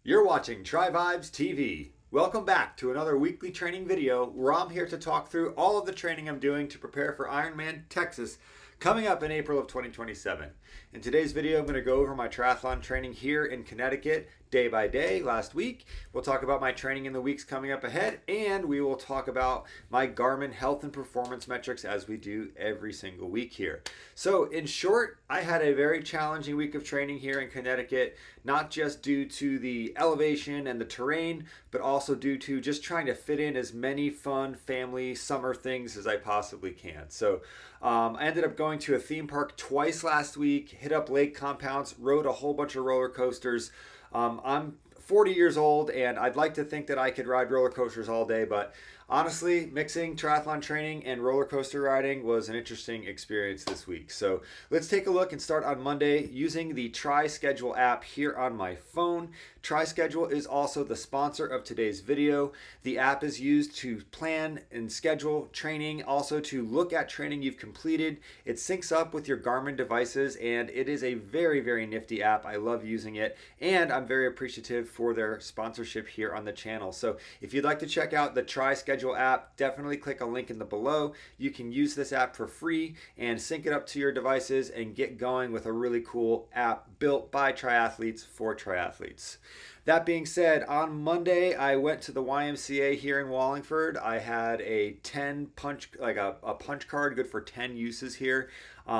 You're watching Tri Vibes TV. Welcome back to another weekly training video where I'm here to talk through all of the training I'm doing to prepare for Ironman Texas coming up in April of 2027. In today's video, I'm going to go over my triathlon training here in Connecticut day by day last week. We'll talk about my training in the weeks coming up ahead, and we will talk about my Garmin health and performance metrics as we do every single week here. So in short, I had a very challenging week of training here in Connecticut, not just due to the elevation and the terrain, but also due to just trying to fit in as many fun family summer things as I possibly can. So I ended up going to a theme park twice last week, hit up Lake Compounce, rode a whole bunch of roller coasters. I'm 40 years old and I'd like to think that I could ride roller coasters all day, but honestly, mixing triathlon training and roller coaster riding was an interesting experience this week. So let's take a look and start on Monday using the TriSchedule app here on my phone. TriSchedule is also the sponsor of today's video. The app is used to plan and schedule training, also to look at training you've completed. It syncs up with your Garmin devices, and it is a very, very nifty app. I love using it, and I'm very appreciative for their sponsorship here on the channel. So if you'd like to check out the TriSchedule app, definitely click a link in the below. You can use this app for free and sync it up to your devices and get going with a really cool app built by triathletes for triathletes. That being said, on Monday, I went to the YMCA here in Wallingford. I had a 10 punch, like a punch card, good for 10 uses here.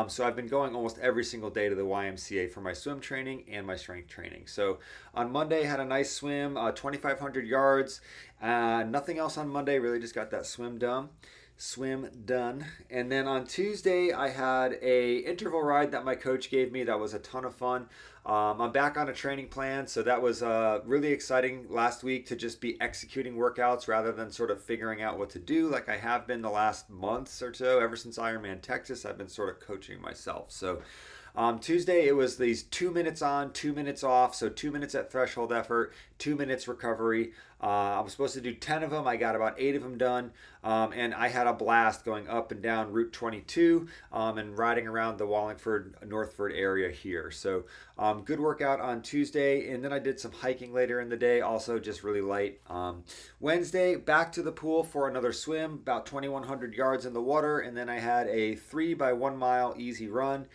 So I've been going almost every single day to the YMCA for my swim training and my strength training. So on Monday, had a nice swim, 2,500 yards. Nothing else on Monday, really just got that swim done. And then on Tuesday I had a interval ride that my coach gave me that was a ton of fun. I'm back on a training plan, so that was really exciting last week to just be executing workouts rather than sort of figuring out what to do like I have been the last months or so. Ever since Ironman Texas, I've been sort of coaching myself. So Tuesday, it was these 2 minutes on, 2 minutes off. So 2 minutes at threshold effort, 2 minutes recovery. I was supposed to do 10 of them. I got about 8 of them done. And I had a blast going up and down Route 22 and riding around the Wallingford, Northford area here. So good workout on Tuesday. And then I did some hiking later in the day, also just really light. Wednesday, back to the pool for another swim, about 2,100 yards in the water. And then I had a 3 by 1 mile easy run.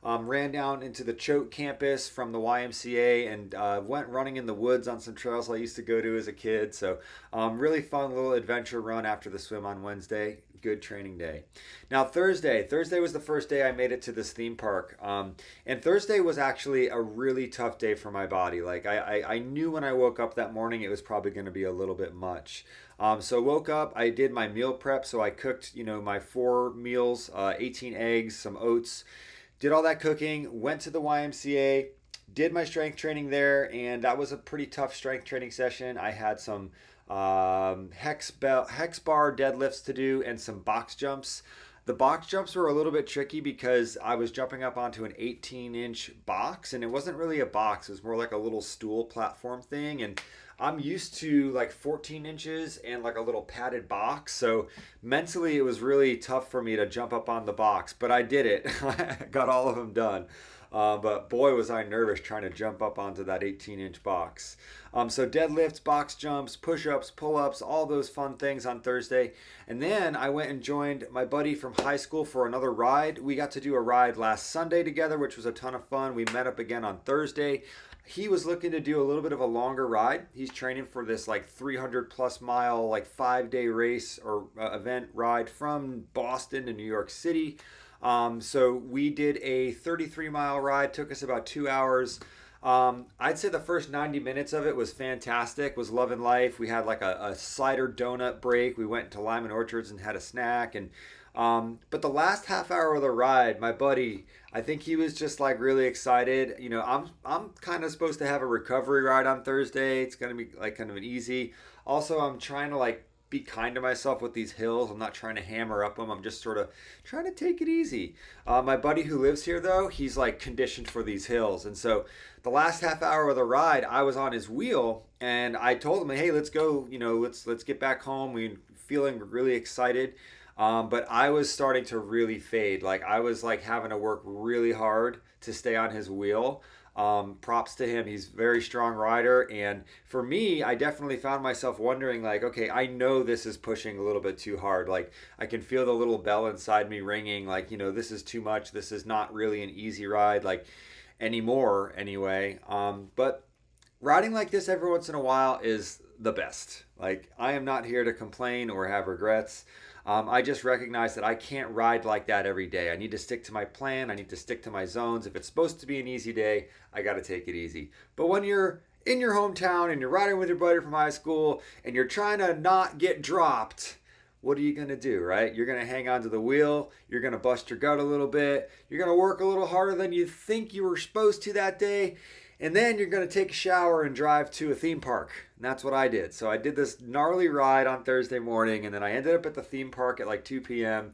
Ran down into the Choate campus from the YMCA and went running in the woods on some trails I used to go to as a kid. So really fun little adventure run after the swim on Wednesday. Good training day. Now Thursday was the first day I made it to this theme park. And Thursday was actually a really tough day for my body. Like I knew when I woke up that morning it was probably going to be a little bit much. So woke up, I did my meal prep. So I cooked, my 4 meals, 18 eggs, some oats. Did all that cooking, went to the YMCA, did my strength training there, and that was a pretty tough strength training session. I had some hex bar deadlifts to do and some box jumps. The box jumps were a little bit tricky because I was jumping up onto an 18-inch box, and it wasn't really a box. It was more like a little stool platform thing, and I'm used to like 14 inches and like a little padded box. So mentally it was really tough for me to jump up on the box, but I did it. I got all of them done. But boy, was I nervous trying to jump up onto that 18-inch box. So deadlifts, box jumps, push-ups, pull-ups, all those fun things on Thursday. And then I went and joined my buddy from high school for another ride. We got to do a ride last Sunday together, which was a ton of fun. We met up again on Thursday. He was looking to do a little bit of a longer ride. He's training for this like 300 plus mile, like 5-day race or event ride from Boston to New York City. So we did a 33-mile ride, took us about 2 hours. I'd say the first 90 minutes of it was fantastic, was loving life. We had like a cider donut break. We went to Lyman Orchards and had a snack. And but the last half hour of the ride, my buddy, I think he was just like really excited. I'm kind of supposed to have a recovery ride on Thursday. It's going to be like kind of an easy. Also, I'm trying to like be kind to myself with these hills. I'm not trying to hammer up them. I'm just sort of trying to take it easy. My buddy who lives here though, he's like conditioned for these hills. And so the last half hour of the ride, I was on his wheel and I told him, hey, let's go, let's get back home. We're feeling really excited. But I was starting to really fade. Like I was like having to work really hard to stay on his wheel. Props to him. He's a very strong rider. And for me, I definitely found myself wondering, like, okay, I know this is pushing a little bit too hard. Like, I can feel the little bell inside me ringing, like, this is too much. This is not really an easy ride, like, anymore, anyway. But riding like this every once in a while is the best. Like, I am not here to complain or have regrets. I just recognize that I can't ride like that every day. I need to stick to my plan. I need to stick to my zones. If it's supposed to be an easy day, I got to take it easy. But when you're in your hometown and you're riding with your buddy from high school and you're trying to not get dropped, what are you going to do, right? You're going to hang onto the wheel. You're going to bust your gut a little bit. You're going to work a little harder than you think you were supposed to that day. And then you're going to take a shower and drive to a theme park. And that's what I did. So I did this gnarly ride on Thursday morning, and then I ended up at the theme park at like 2 p.m.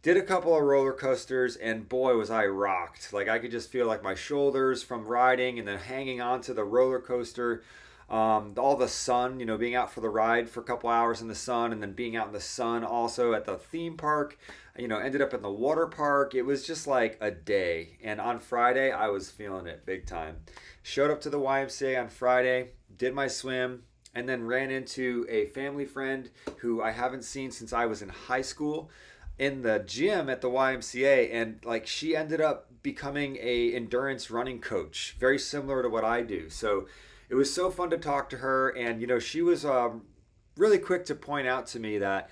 Did a couple of roller coasters, and boy, was I rocked. Like, I could just feel like my shoulders from riding and then hanging onto the roller coaster. All the sun, being out for the ride for a couple hours in the sun, and then being out in the sun also at the theme park. Ended up in the water park. It was just like a day. And on Friday, I was feeling it big time. Showed up to the YMCA on Friday, did my swim, and then ran into a family friend who I haven't seen since I was in high school in the gym at the YMCA. And like, she ended up becoming a endurance running coach, very similar to what I do. So it was so fun to talk to her. And, she was really quick to point out to me that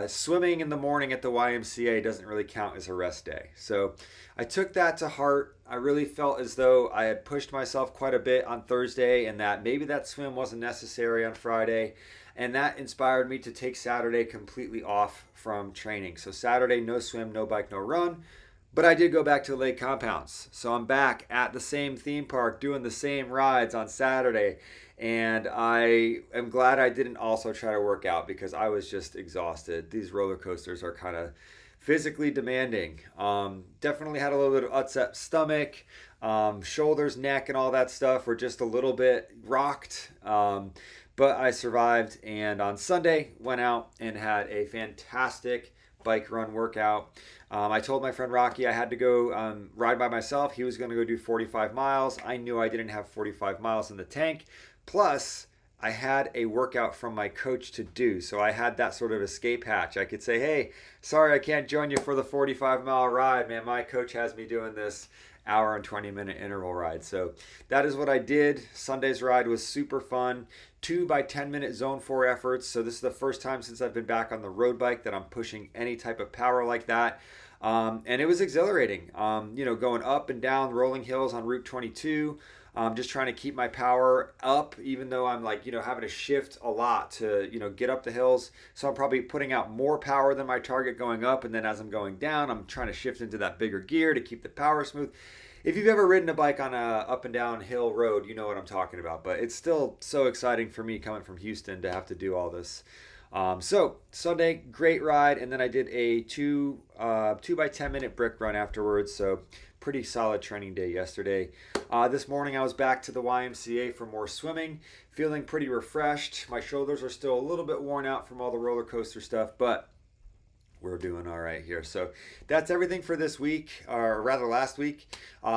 swimming in the morning at the YMCA doesn't really count as a rest day. So I took that to heart. I really felt as though I had pushed myself quite a bit on Thursday, and that maybe that swim wasn't necessary on Friday. And that inspired me to take Saturday completely off from training. So Saturday, no swim, no bike, no run. But I did go back to Lake Compounce. So I'm back at the same theme park doing the same rides on Saturday. And I am glad I didn't also try to work out because I was just exhausted. These roller coasters are kind of physically demanding. Definitely had a little bit of upset stomach, shoulders, neck, and all that stuff were just a little bit rocked. But I survived, and on Sunday went out and had a fantastic bike run workout. I told my friend Rocky I had to go ride by myself. He was going to go do 45 miles. I knew I didn't have 45 miles in the tank. Plus, I had a workout from my coach to do. So I had that sort of escape hatch. I could say, hey, sorry I can't join you for the 45-mile ride, man. My coach has me doing this hour and 20-minute interval ride. So that is what I did. Sunday's ride was super fun. 2 by 10-minute zone 4 efforts. So this is the first time since I've been back on the road bike that I'm pushing any type of power like that. And it was exhilarating. Going up and down rolling hills on Route 22. Just trying to keep my power up, even though I'm having to shift a lot to, get up the hills. So I'm probably putting out more power than my target going up. And then as I'm going down, I'm trying to shift into that bigger gear to keep the power smooth. If you've ever ridden a bike on a up and down hill road, you know what I'm talking about. But it's still so exciting for me coming from Houston to have to do all this. So Sunday, great ride. And then I did a 2 by 10 minute brick run afterwards. So pretty solid training day yesterday. This morning I was back to the YMCA for more swimming, feeling pretty refreshed. My shoulders are still a little bit worn out from all the roller coaster stuff, but we're doing all right here. So that's everything for this week, or rather last week.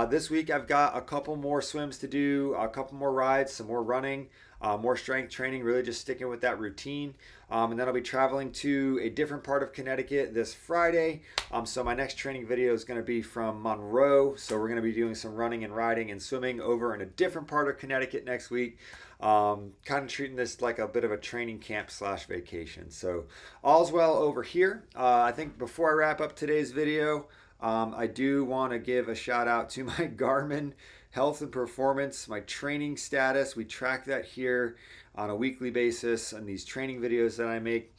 This week I've got a couple more swims to do, a couple more rides, some more running, more strength training, really just sticking with that routine. And then I'll be traveling to a different part of Connecticut this Friday. So my next training video is going to be from Monroe. So we're going to be doing some running and riding and swimming over in a different part of Connecticut next week. Kind of treating this like a bit of a training camp / vacation. So all's well over here. I think before I wrap up today's video, I do want to give a shout out to my Garmin health and performance, my training status. We track that here on a weekly basis on these training videos that I make.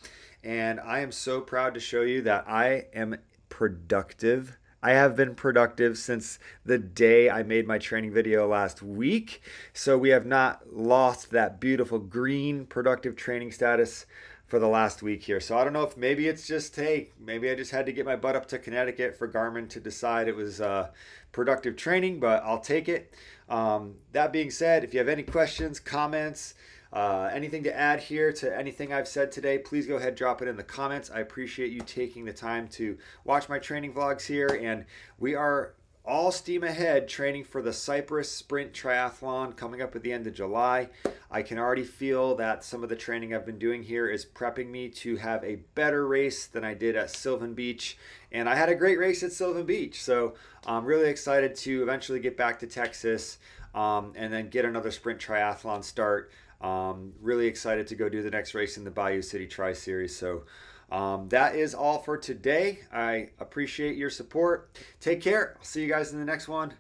And I am so proud to show you that I am productive. I have been productive since the day I made my training video last week. So we have not lost that beautiful green productive training status for the last week here. So I don't know if maybe it's just, hey, maybe I just had to get my butt up to Connecticut for Garmin to decide it was productive training, but I'll take it. That being said, if you have any questions, comments, anything to add here to anything I've said today, please go ahead, drop it in the comments. I appreciate you taking the time to watch my training vlogs here, and we are all steam ahead training for the Cypress Sprint Triathlon coming up at the end of July. I can already feel that some of the training I've been doing here is prepping me to have a better race than I did at Sylvan Beach. And I had a great race at Sylvan Beach. So I'm really excited to eventually get back to Texas and then get another sprint triathlon start. Really excited to go do the next race in the Bayou City Tri-Series. So that is all for today. I appreciate your support. Take care. I'll see you guys in the next one.